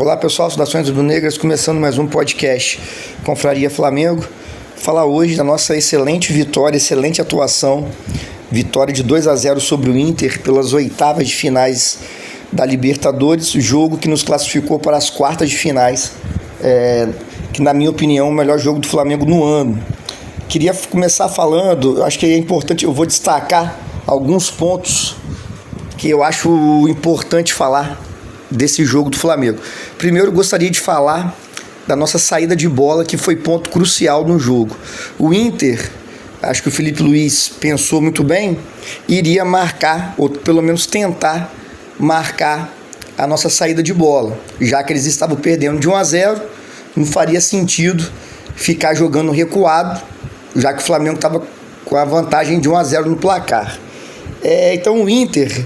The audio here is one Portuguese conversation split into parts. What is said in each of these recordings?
Olá pessoal, saudações rubro-negras, começando mais um podcast Confraria Flamengo. Falar hoje da nossa excelente vitória, excelente atuação, vitória de 2-0 sobre o Inter pelas oitavas de finais da Libertadores, jogo que nos classificou para as quartas de finais, que na minha opinião é o melhor jogo do Flamengo no ano. Queria começar falando, acho que é importante, eu vou destacar alguns pontos que eu acho importante falar desse jogo do Flamengo. Primeiro, gostaria de falar da nossa saída de bola, que foi ponto crucial no jogo. O Inter, acho que o Felipe Luiz pensou muito bem, iria marcar, ou pelo menos tentar marcar a nossa saída de bola. Já que eles estavam perdendo de 1-0, não faria sentido ficar jogando recuado, já que o Flamengo estava com a vantagem de 1-0 no placar. Então o Inter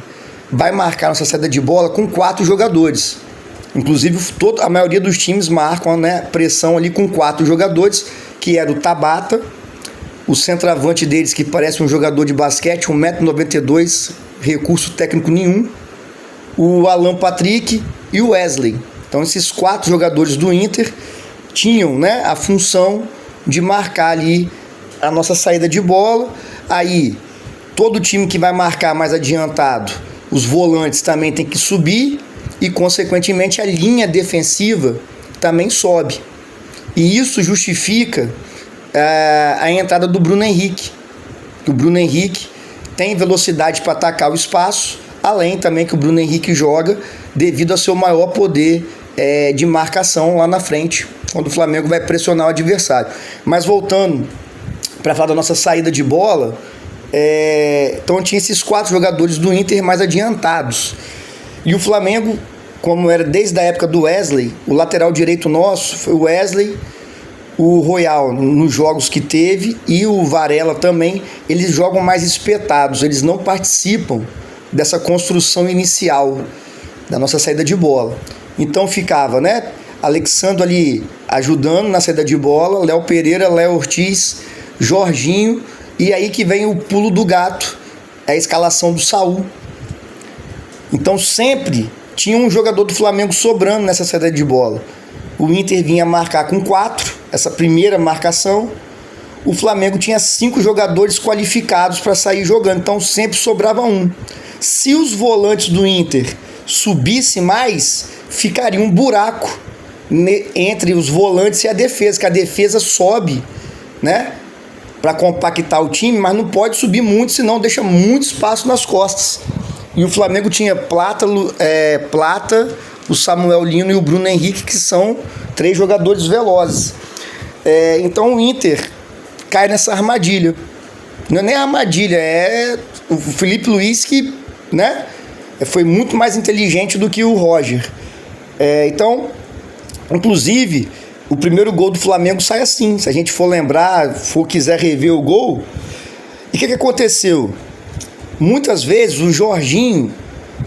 vai marcar nossa saída de bola com 4 jogadores. Inclusive, a maioria dos times marcam, pressão ali com 4 jogadores, que era o Tabata, o centroavante deles, que parece um jogador de basquete, 1,92 m, recurso técnico nenhum, o Alan Patrick e o Wesley. Então, esses 4 jogadores do Inter tinham, a função de marcar ali a nossa saída de bola. Aí, todo time que vai marcar mais adiantado, os volantes também tem que subir e, consequentemente, a linha defensiva também sobe. E isso justifica a entrada do Bruno Henrique. O Bruno Henrique tem velocidade para atacar o espaço, além também que o Bruno Henrique joga devido ao seu maior poder de marcação lá na frente, quando o Flamengo vai pressionar o adversário. Mas voltando para falar da nossa saída de bola, então tinha esses 4 jogadores do Inter mais adiantados. E o Flamengo, como era desde a época do Wesley, o lateral direito nosso foi o Wesley, o Royal nos jogos que teve e o Varela também, eles jogam mais espetados, eles não participam dessa construção inicial da nossa saída de bola. Então ficava, Alexandre ali ajudando na saída de bola, Léo Pereira, Léo Ortiz, Jorginho, e aí que vem o pulo do gato, a escalação do Saul. Então sempre tinha um jogador do Flamengo sobrando nessa saída de bola. O Inter vinha marcar com 4, essa primeira marcação. O Flamengo tinha 5 jogadores qualificados para sair jogando, então sempre sobrava um. Se os volantes do Inter subissem mais, ficaria um buraco entre os volantes e a defesa, que a defesa sobe, para compactar o time, mas não pode subir muito, senão deixa muito espaço nas costas. E o Flamengo tinha Plata, o Samuel Lino e o Bruno Henrique, que são 3 jogadores velozes. Então o Inter cai nessa armadilha. Não é nem armadilha, é o Felipe Luiz que foi muito mais inteligente do que o Roger. Então, inclusive, o primeiro gol do Flamengo sai assim. Se a gente for lembrar, quiser rever o gol. E o que aconteceu? Muitas vezes o Jorginho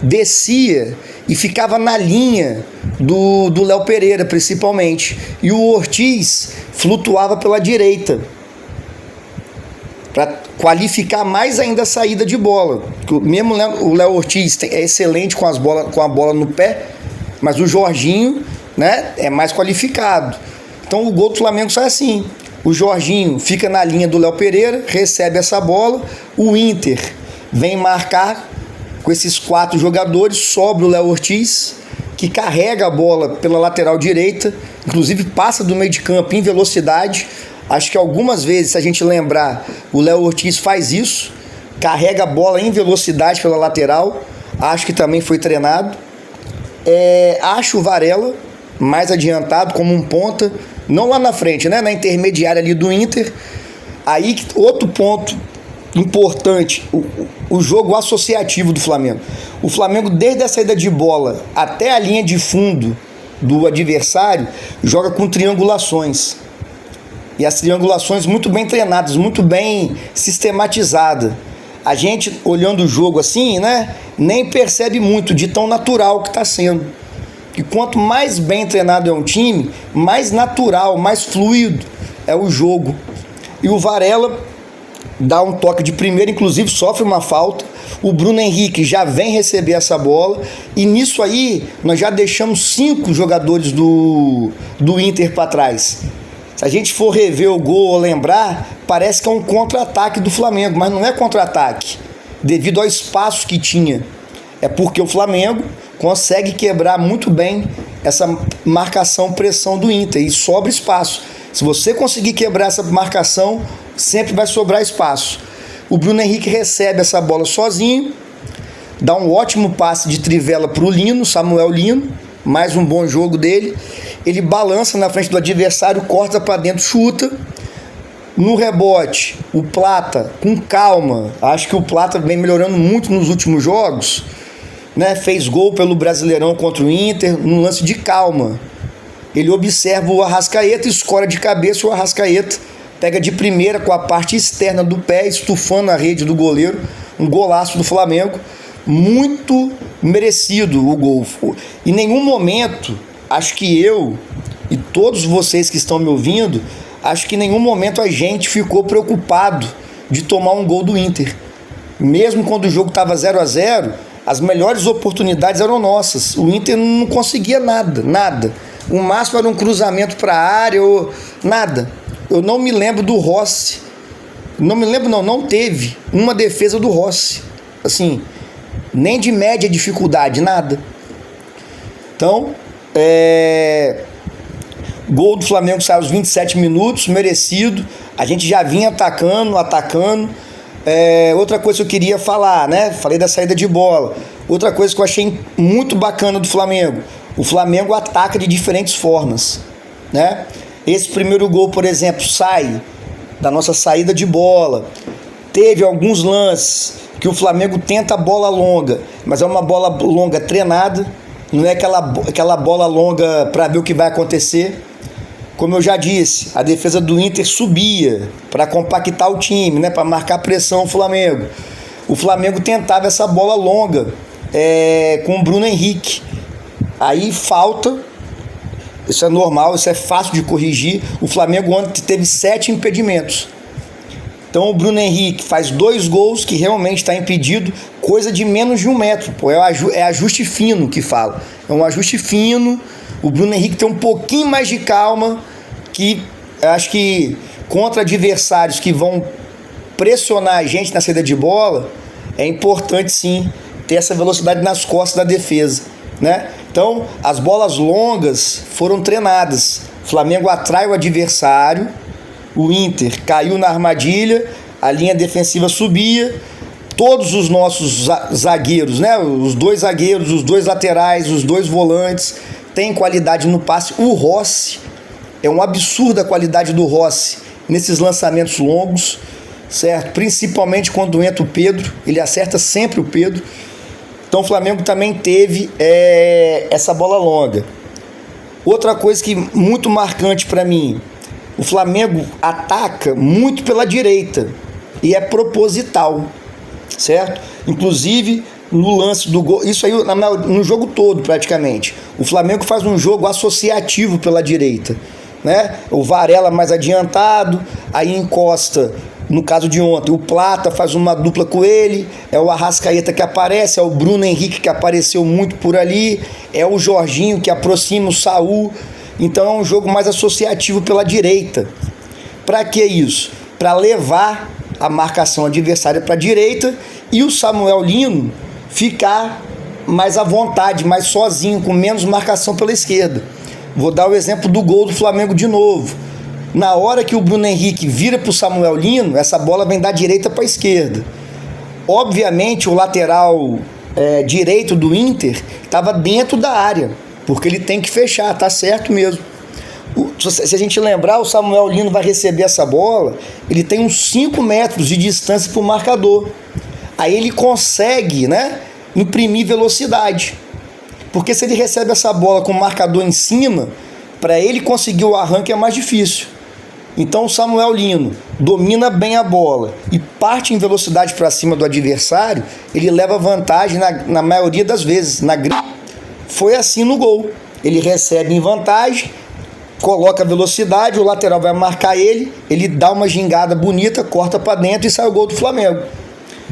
descia e ficava na linha do Léo Pereira, principalmente. E o Ortiz flutuava pela direita, para qualificar mais ainda a saída de bola. Mesmo o Léo Ortiz é excelente com a bola no pé, mas o Jorginho é mais qualificado. Então o gol do Flamengo sai assim. O Jorginho fica na linha do Léo Pereira, recebe essa bola, o Inter vem marcar com esses 4 jogadores, sobra o Léo Ortiz, que carrega a bola pela lateral direita, inclusive passa do meio de campo em velocidade. Acho que algumas vezes, se a gente lembrar, o Léo Ortiz faz isso, carrega a bola em velocidade pela lateral, acho que também foi treinado. Acho o Varela mais adiantado como um ponta, não lá na frente, na intermediária ali do Inter. Aí outro ponto importante, o jogo associativo do Flamengo. O Flamengo, desde a saída de bola até a linha de fundo do adversário, joga com triangulações. E as triangulações muito bem treinadas, muito bem sistematizadas. A gente, olhando o jogo assim, nem percebe muito de tão natural que está sendo. E quanto mais bem treinado é um time, mais natural, mais fluido é o jogo. E o Varela dá um toque de primeira, inclusive sofre uma falta. O Bruno Henrique já vem receber essa bola. E nisso aí, nós já deixamos 5 jogadores do Inter para trás. Se a gente for rever o gol ou lembrar, parece que é um contra-ataque do Flamengo, mas não é contra-ataque, devido ao espaço que tinha. É porque o Flamengo consegue quebrar muito bem essa marcação-pressão do Inter e sobra espaço. Se você conseguir quebrar essa marcação, sempre vai sobrar espaço. O Bruno Henrique recebe essa bola sozinho, dá um ótimo passe de trivela para o Lino, Samuel Lino, mais um bom jogo dele. Ele balança na frente do adversário, corta para dentro, chuta. No rebote, o Plata, com calma, acho que o Plata vem melhorando muito nos últimos jogos, né? Fez gol pelo Brasileirão contra o Inter, num lance de calma. Ele observa o Arrascaeta, escora de cabeça, o Arrascaeta pega de primeira com a parte externa do pé, estufando a rede do goleiro. Um golaço do Flamengo, muito merecido o gol. Em nenhum momento, acho que eu e todos vocês que estão me ouvindo, acho que em nenhum momento a gente ficou preocupado de tomar um gol do Inter. Mesmo quando o jogo estava 0-0, as melhores oportunidades eram nossas. O Inter não conseguia nada. O máximo era um cruzamento para a área ou nada. Eu não me lembro do Rossi. Não teve uma defesa do Rossi. Assim, nem de média dificuldade, nada. Então, gol do Flamengo sai aos 27 minutos, merecido. A gente já vinha atacando. Outra coisa que eu queria falar, né? Falei da saída de bola. Outra coisa que eu achei muito bacana do Flamengo. O Flamengo ataca de diferentes formas, né? Esse primeiro gol, por exemplo, sai da nossa saída de bola. Teve alguns lances que o Flamengo tenta a bola longa, mas é uma bola longa treinada. Não é aquela bola longa para ver o que vai acontecer. Como eu já disse, a defesa do Inter subia para compactar o time, né, para marcar pressão ao Flamengo. O Flamengo tentava essa bola longa com o Bruno Henrique. Aí falta, isso é normal, isso é fácil de corrigir. O Flamengo ontem teve 7 impedimentos. Então o Bruno Henrique faz 2 gols que realmente está impedido, coisa de menos de 1 metro. Pô, é ajuste fino que fala. É um ajuste fino. O Bruno Henrique tem um pouquinho mais de calma, que eu acho que contra adversários que vão pressionar a gente na saída de bola, é importante sim ter essa velocidade nas costas da defesa, né? Então, as bolas longas foram treinadas. O Flamengo atrai o adversário, o Inter caiu na armadilha, a linha defensiva subia, todos os nossos zagueiros, né? Os 2 zagueiros, os 2 laterais, os 2 volantes, têm qualidade no passe. O Rossi, é um absurdo a qualidade do Rossi nesses lançamentos longos, certo? Principalmente quando entra o Pedro, ele acerta sempre o Pedro. Então o Flamengo também teve essa bola longa. Outra coisa que muito marcante para mim, o Flamengo ataca muito pela direita e é proposital, certo? Inclusive no lance do gol, isso aí no jogo todo praticamente. O Flamengo faz um jogo associativo pela direita, né? O Varela mais adiantado, aí encosta. No caso de ontem, o Plata faz uma dupla com ele, é o Arrascaeta que aparece, é o Bruno Henrique que apareceu muito por ali, é o Jorginho que aproxima o Saul. Então é um jogo mais associativo pela direita. Para que isso? Para levar a marcação adversária para a direita e o Samuel Lino ficar mais à vontade, mais sozinho, com menos marcação pela esquerda. Vou dar o exemplo do gol do Flamengo de novo. Na hora que o Bruno Henrique vira para o Samuel Lino, essa bola vem da direita para a esquerda. Obviamente o lateral direito do Inter estava dentro da área, porque ele tem que fechar, tá certo mesmo. Se a gente lembrar, o Samuel Lino vai receber essa bola, ele tem uns 5 metros de distância para o marcador. Aí ele consegue, né, imprimir velocidade. Porque se ele recebe essa bola com o marcador em cima, para ele conseguir o arranque é mais difícil. Então o Samuel Lino domina bem a bola e parte em velocidade para cima do adversário, ele leva vantagem na maioria das vezes. Foi assim no gol. Ele recebe em vantagem, coloca a velocidade, o lateral vai marcar ele dá uma gingada bonita, corta para dentro e sai o gol do Flamengo.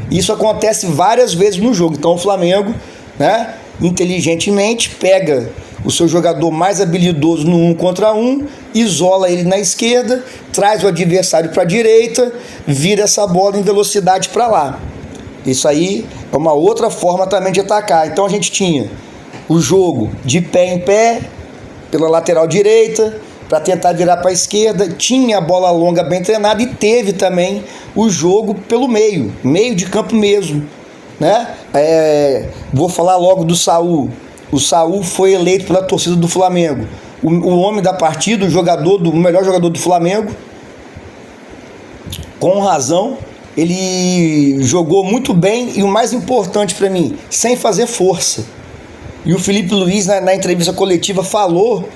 Isso acontece várias vezes no jogo. Então o Flamengo, né, inteligentemente pega o seu jogador mais habilidoso no 1 contra 1, isola ele na esquerda, traz o adversário para a direita, vira essa bola em velocidade para lá. Isso aí é uma outra forma também de atacar. Então a gente tinha o jogo de pé em pé, pela lateral direita, para tentar virar para a esquerda, tinha a bola longa bem treinada e teve também o jogo pelo meio de campo mesmo, né? Vou falar logo do Saul. O Saul foi eleito pela torcida do Flamengo o homem da partida, o melhor jogador do Flamengo, com razão. Ele jogou muito bem e o mais importante para mim, sem fazer força. E o Felipe Luiz na entrevista coletiva falou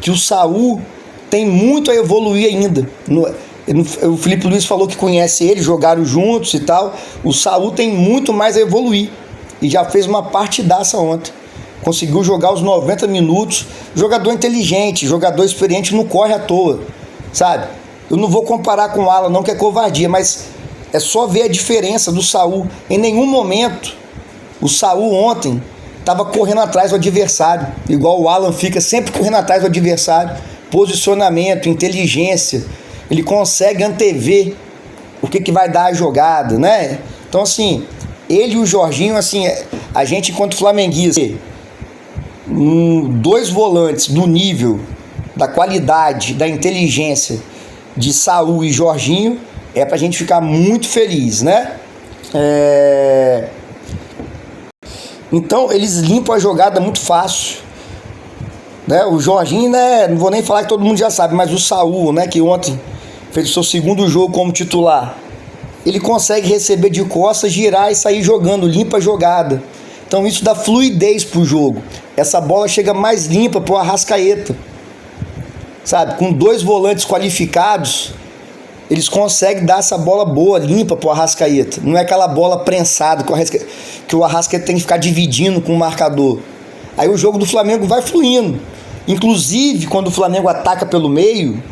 que o Saul tem muito a evoluir ainda. O Felipe Luiz falou que conhece ele, jogaram juntos e tal. O Saul tem muito mais a evoluir e já fez uma partidaça ontem. Conseguiu jogar os 90 minutos. Jogador inteligente, jogador experiente, não corre à toa, sabe? Eu não vou comparar com o Alan não, que é covardia, mas é só ver a diferença do Saul. Em nenhum momento o Saul ontem estava correndo atrás do adversário, igual o Alan fica sempre correndo atrás do adversário. Posicionamento, inteligência, ele consegue antever o que vai dar a jogada, né? Então assim, ele e o Jorginho, assim, a gente enquanto flamenguista, dois volantes do nível, da qualidade, da inteligência de Saul e Jorginho, é pra gente ficar muito feliz, né? Então eles limpam a jogada muito fácil, né? O Jorginho, né, não vou nem falar que todo mundo já sabe, mas o Saul, né, que ontem fez o seu segundo jogo como titular, ele consegue receber de costas, girar e sair jogando, limpa a jogada. Então isso dá fluidez pro jogo. Essa bola chega mais limpa pro Arrascaeta, sabe? Com dois volantes qualificados, eles conseguem dar essa bola boa, limpa pro Arrascaeta. Não é aquela bola prensada que o Arrascaeta tem que ficar dividindo com o marcador. Aí o jogo do Flamengo vai fluindo. Inclusive, quando o Flamengo ataca pelo meio,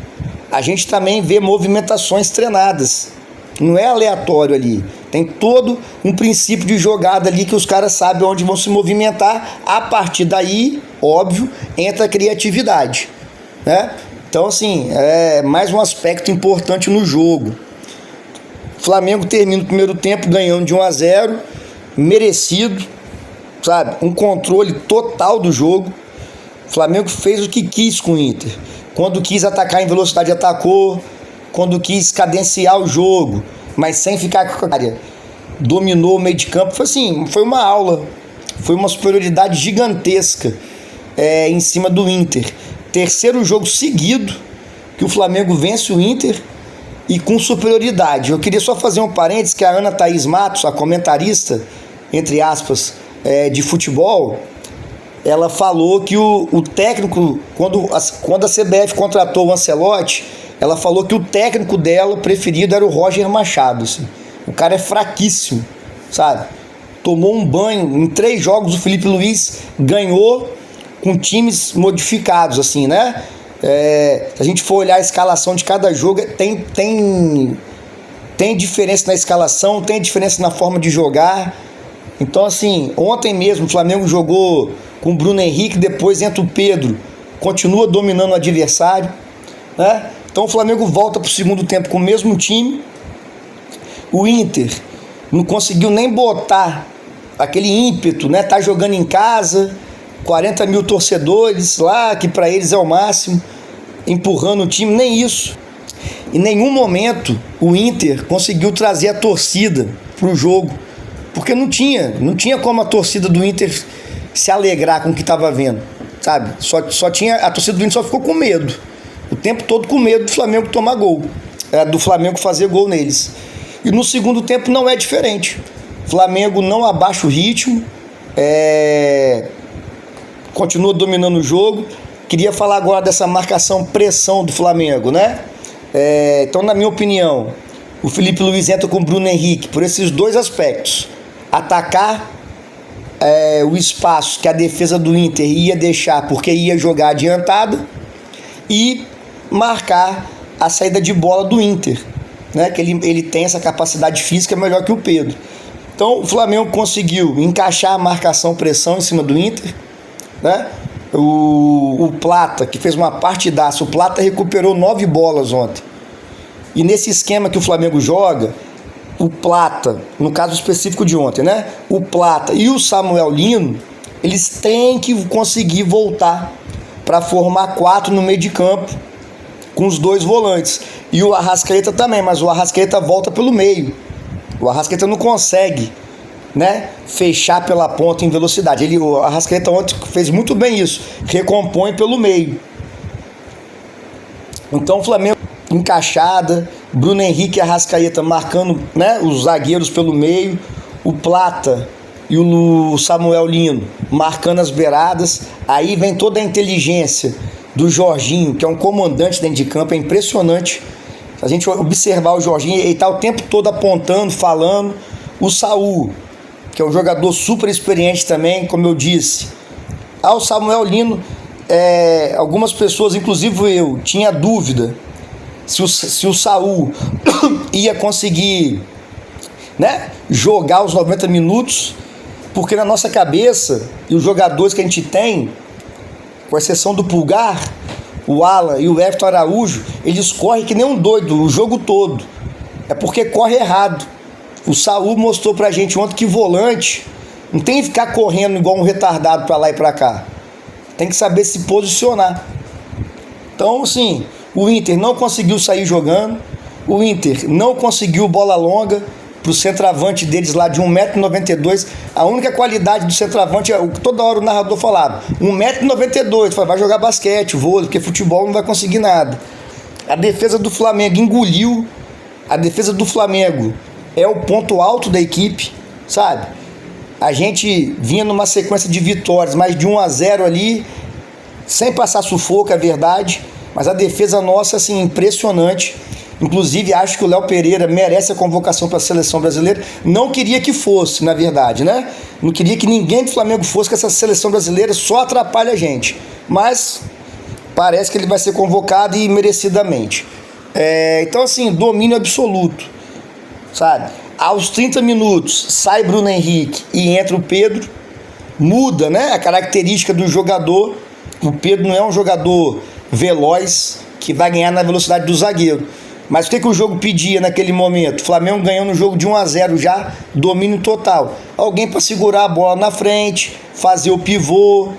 a gente também vê movimentações treinadas. Não é aleatório ali. Tem todo um princípio de jogada ali que os caras sabem onde vão se movimentar. A partir daí, óbvio, entra a criatividade, né? Então, assim, é mais um aspecto importante no jogo. O Flamengo termina o primeiro tempo ganhando de 1-0, merecido, sabe? Um controle total do jogo. O Flamengo fez o que quis com o Inter. Quando quis atacar em velocidade, atacou. Quando quis cadenciar o jogo, mas sem ficar com a área, dominou o meio de campo. Foi assim, foi uma aula. Foi uma superioridade gigantesca em cima do Inter. Terceiro jogo seguido que o Flamengo vence o Inter e com superioridade. Eu queria só fazer um parênteses que a Ana Thaís Matos, a comentarista, entre aspas, de futebol, ela falou que o técnico, quando a CBF contratou o Ancelotti, ela falou que o técnico dela preferido era o Roger Machado. Assim. O cara é fraquíssimo, sabe? Tomou um banho. Em 3 jogos o Felipe Luiz ganhou com times modificados, assim, né? Se a gente for olhar a escalação de cada jogo, tem diferença na escalação, tem diferença na forma de jogar. Então, assim, ontem mesmo o Flamengo jogou com o Bruno Henrique, depois entra o Pedro, continua dominando o adversário, né? Então o Flamengo volta para o segundo tempo com o mesmo time. O Inter não conseguiu nem botar aquele ímpeto, né? Tá jogando em casa, 40 mil torcedores lá, que para eles é o máximo, empurrando o time, nem isso. Em nenhum momento o Inter conseguiu trazer a torcida pro jogo, porque não tinha como a torcida do Inter se alegrar com o que estava vendo, sabe? Só tinha, a torcida do Inter só ficou com medo, o tempo todo com medo do Flamengo tomar gol, do Flamengo fazer gol neles. E no segundo tempo não é diferente. O Flamengo não abaixa o ritmo, continua dominando o jogo. Queria falar agora dessa marcação-pressão do Flamengo, né? Então, na minha opinião, o Felipe Luiz entra com o Bruno Henrique por esses dois aspectos: atacar o espaço que a defesa do Inter ia deixar porque ia jogar adiantada, e marcar a saída de bola do Inter, né? Que ele tem essa capacidade física melhor que o Pedro. Então o Flamengo conseguiu encaixar a marcação-pressão em cima do Inter, né? O Plata, que fez uma partidaça, o Plata recuperou 9 bolas ontem. E nesse esquema que o Flamengo joga, o Plata, no caso específico de ontem, né? O Plata e o Samuel Lino, eles têm que conseguir voltar para formar 4 no meio de campo, com os 2 volantes. E o Arrascaeta também, mas o Arrascaeta volta pelo meio. O Arrascaeta não consegue, né, fechar pela ponta em velocidade. O Arrascaeta ontem fez muito bem isso, recompõe pelo meio. Então o Flamengo encaixada, Bruno Henrique e Arrascaeta marcando, né, os zagueiros pelo meio, o Plata e o Samuel Lino marcando as beiradas. Aí vem toda a inteligência do Jorginho, que é um comandante dentro de campo, é impressionante. Se a gente observar o Jorginho, ele está o tempo todo apontando, falando. O Saul, que é um jogador super experiente também, como eu disse. O Samuel Lino, algumas pessoas, inclusive eu, tinha dúvida se o Saul ia conseguir, né, jogar os 90 minutos, porque na nossa cabeça, e os jogadores que a gente tem, com exceção do Pulgar, o Alan e o Everton Araújo, eles correm que nem um doido o jogo todo. É porque corre errado. O Saul mostrou pra gente ontem que volante não tem que ficar correndo igual um retardado pra lá e pra cá. Tem que saber se posicionar. Então, assim, o Inter não conseguiu sair jogando. O Inter não conseguiu bola longa pro centroavante deles lá de 1,92 m. A única qualidade do centroavante, toda hora o narrador falava, 1,92 m, vai jogar basquete, vôlei, porque futebol não vai conseguir nada. A defesa do Flamengo engoliu. A defesa do Flamengo é o ponto alto da equipe, sabe? A gente vinha numa sequência de vitórias, mais de 1-0 ali, sem passar sufoco, é verdade, mas a defesa nossa, assim, impressionante. Inclusive, acho que o Léo Pereira merece a convocação para a seleção brasileira. Não queria que fosse, na verdade, né? Não queria que ninguém do Flamengo fosse, que essa seleção brasileira só atrapalha a gente. Mas parece que ele vai ser convocado e merecidamente. Então, assim, domínio absoluto, sabe? Aos 30 minutos, sai Bruno Henrique e entra o Pedro. Muda, né, a característica do jogador. O Pedro não é um jogador veloz que vai ganhar na velocidade do zagueiro. Mas o que o jogo pedia naquele momento? O Flamengo ganhou no jogo de 1-0 já, domínio total. Alguém para segurar a bola na frente, fazer o pivô,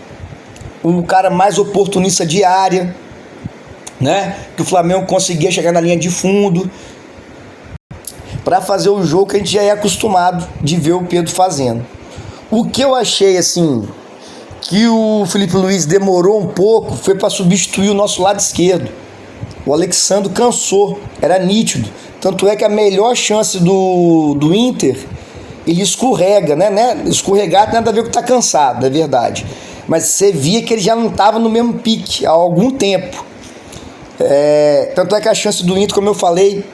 um cara mais oportunista de área, né? Que o Flamengo conseguia chegar na linha de fundo para fazer o jogo que a gente já é acostumado de ver o Pedro fazendo. O que eu achei, assim, que o Felipe Luiz demorou um pouco foi para substituir o nosso lado esquerdo. O Alexandre cansou, era nítido. Tanto é que a melhor chance do Inter, ele escorrega, né? Escorregar tem nada a ver com estar cansado, é verdade. Mas você via que ele já não estava no mesmo pique há algum tempo. Tanto é que a chance do Inter, como eu falei,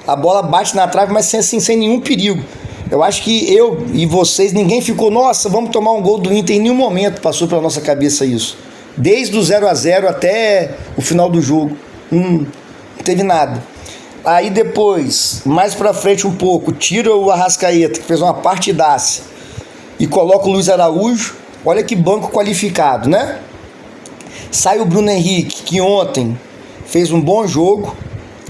a bola bate na trave, mas sem nenhum perigo. Eu acho que eu e vocês, ninguém ficou, nossa, vamos tomar um gol do Inter. Em nenhum momento passou pela nossa cabeça isso. Desde o 0-0 até o final do jogo. Não teve nada. Aí depois, mais pra frente um pouco, tira o Arrascaeta, que fez uma partidaça, e coloca o Luiz Araújo. Olha que banco qualificado, né? Sai o Bruno Henrique, que ontem fez um bom jogo,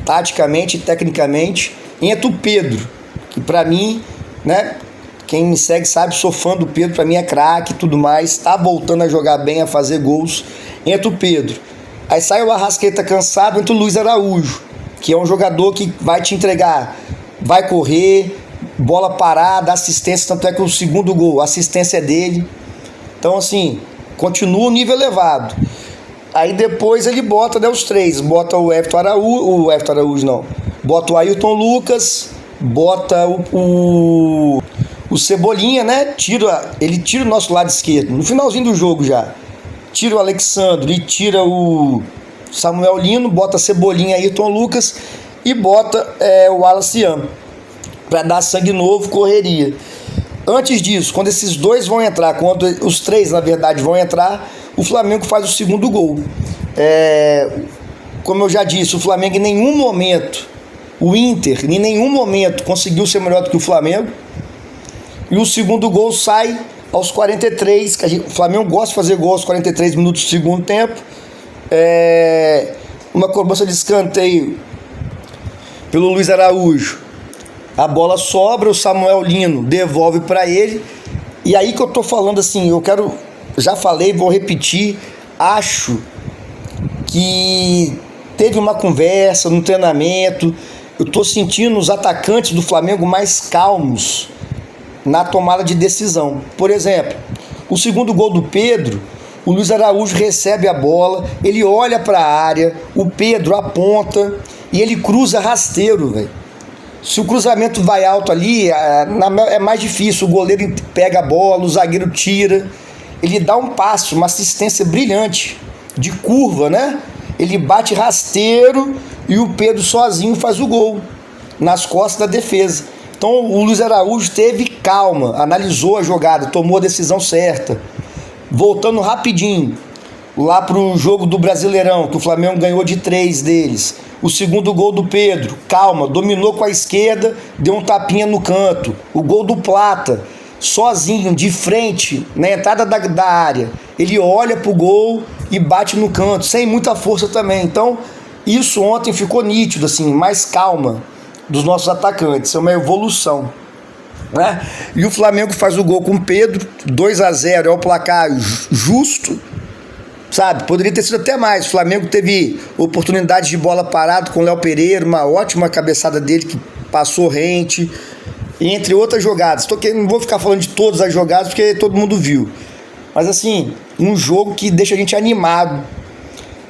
taticamente e tecnicamente. Entra o Pedro, que pra mim, né, quem me segue sabe, sou fã do Pedro, pra mim é craque e tudo mais, tá voltando a jogar bem, a fazer gols. Entra o Pedro. Aí sai o Arrascaeta cansado, entra o Luiz Araújo, que é um jogador que vai te entregar, vai correr, bola parada, assistência, tanto é que o segundo gol, a assistência é dele. Então, assim, continua o nível elevado. Aí depois ele bota, né, os três, bota o Everton Araújo não, bota o Ayrton Lucas, bota o Cebolinha, né, ele tira o nosso lado esquerdo, no finalzinho do jogo já. Tira o Alexandre e tira o Samuel Lino, bota Cebolinha, Ayrton Lucas e bota o Wallace para dar sangue novo, correria. Antes disso, quando esses dois vão entrar, quando os três na verdade vão entrar, o Flamengo faz o segundo gol. como eu já disse, o Flamengo em nenhum momento, o Inter em nenhum momento conseguiu ser melhor do que o Flamengo. E o segundo gol sai aos 43, o Flamengo gosta de fazer gol aos 43 minutos do segundo tempo. Uma cobrança de escanteio pelo Luiz Araújo. A bola sobra, o Samuel Lino devolve para ele. E aí que eu tô falando assim, já falei, vou repetir, acho que teve uma conversa no treinamento, eu tô sentindo os atacantes do Flamengo mais calmos na tomada de decisão. Por exemplo, o segundo gol do Pedro, o Luiz Araújo recebe a bola, ele olha para a área, o Pedro aponta e ele cruza rasteiro, velho. Se o cruzamento vai alto ali, é mais difícil, o goleiro pega a bola, o zagueiro tira, ele dá um passo, uma assistência brilhante, de curva, né? Ele bate rasteiro e o Pedro sozinho faz o gol, nas costas da defesa. Então o Luiz Araújo teve calma, analisou a jogada, tomou a decisão certa. Voltando rapidinho, lá pro jogo do Brasileirão, que o Flamengo ganhou de 3 deles. O segundo gol do Pedro, calma, dominou com a esquerda, deu um tapinha no canto. O gol do Plata, sozinho, de frente, na entrada da área. Ele olha pro gol e bate no canto, sem muita força também. Então, isso ontem ficou nítido, assim, mais calma dos nossos atacantes. É uma evolução, né? E o Flamengo faz o gol com o Pedro, 2-0, é o placar justo, sabe? Poderia ter sido até mais. O Flamengo teve oportunidade de bola parada com o Léo Pereira, uma ótima cabeçada dele que passou rente, entre outras jogadas. Não vou ficar falando de todas as jogadas porque todo mundo viu. Mas assim, um jogo que deixa a gente animado,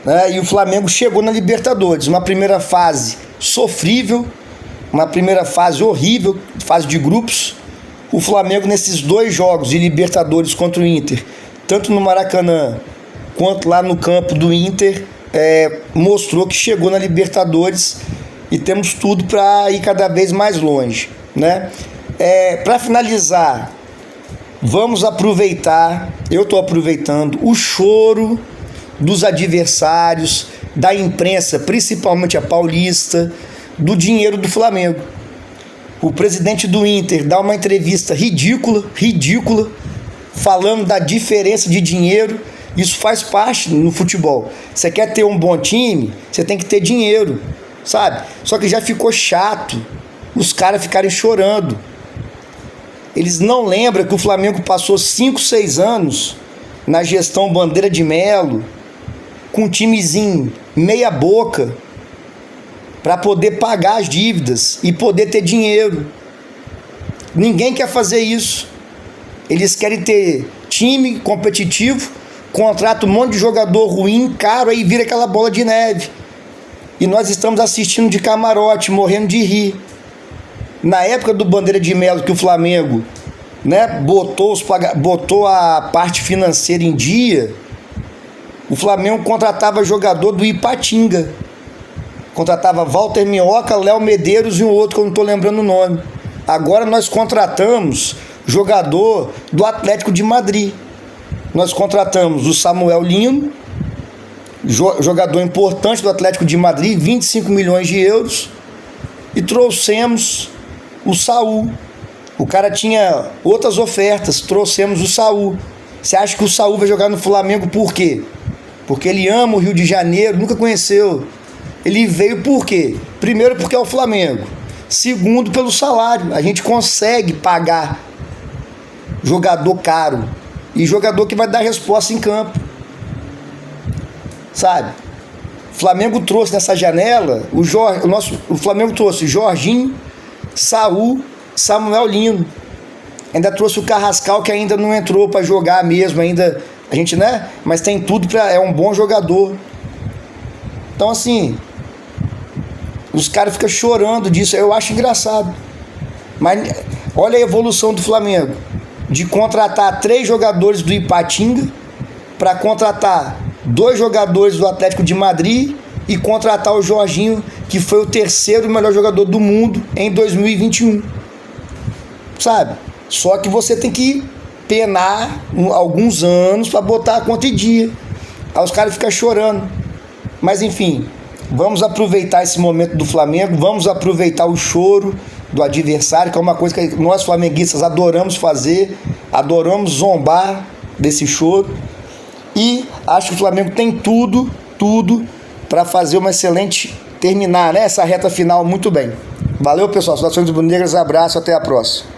né? E o Flamengo chegou na Libertadores, uma primeira fase sofrível, uma primeira fase horrível, fase de grupos. O Flamengo nesses 2 jogos de Libertadores contra o Inter, tanto no Maracanã quanto lá no campo do Inter, mostrou que chegou na Libertadores e temos tudo para ir cada vez mais longe, né? Para finalizar, vamos aproveitar, eu estou aproveitando o choro dos adversários, da imprensa, principalmente a paulista, do dinheiro do Flamengo. O presidente do Inter dá uma entrevista ridícula, falando da diferença de dinheiro. Isso faz parte no futebol. Você quer ter um bom time, você tem que ter dinheiro, sabe? Só que já ficou chato os caras ficarem chorando. Eles não lembram que o Flamengo passou 5, 6 anos na gestão Bandeira de Melo, com um timezinho meia boca, para poder pagar as dívidas e poder ter dinheiro. Ninguém quer fazer isso. Eles querem ter time competitivo, contrata um monte de jogador ruim, caro, aí vira aquela bola de neve. E nós estamos assistindo de camarote, morrendo de rir. Na época do Bandeira de Melo, que o Flamengo, né, botou a parte financeira em dia, o Flamengo contratava jogador do Ipatinga. Contratava Walter Minhoca, Léo Medeiros e um outro que eu não estou lembrando o nome. Agora nós contratamos jogador do Atlético de Madrid. Nós contratamos o Samuel Lino, jogador importante do Atlético de Madrid, 25 milhões de euros, e trouxemos o Saul. O cara tinha outras ofertas, trouxemos o Saul. Você acha que o Saul vai jogar no Flamengo por quê? Porque ele ama o Rio de Janeiro, nunca conheceu. Ele veio por quê? Primeiro, porque é o Flamengo. Segundo, pelo salário. A gente consegue pagar jogador caro e jogador que vai dar resposta em campo, sabe? O Flamengo trouxe nessa janela o Flamengo trouxe Jorginho, Saul, Samuel Lino. Ainda trouxe o Carrascal, que ainda não entrou para jogar mesmo, ainda a gente, né? Mas tem tudo é um bom jogador. Então assim, os caras ficam chorando disso, eu acho engraçado. Mas olha a evolução do Flamengo, de contratar 3 jogadores do Ipatinga para contratar 2 jogadores do Atlético de Madrid e contratar o Jorginho, que foi o 3º melhor jogador do mundo em 2021, sabe? Só que você tem que penar alguns anos para botar a conta em dia. Aí os caras ficam chorando. Mas enfim, Vamos aproveitar esse momento do Flamengo, vamos aproveitar o choro do adversário, que é uma coisa que nós flamenguistas adoramos fazer, adoramos zombar desse choro. E acho que o Flamengo tem tudo para fazer uma excelente, terminar, né, essa reta final muito bem. Valeu, pessoal, saudações rubro-negras, abraço, até a próxima.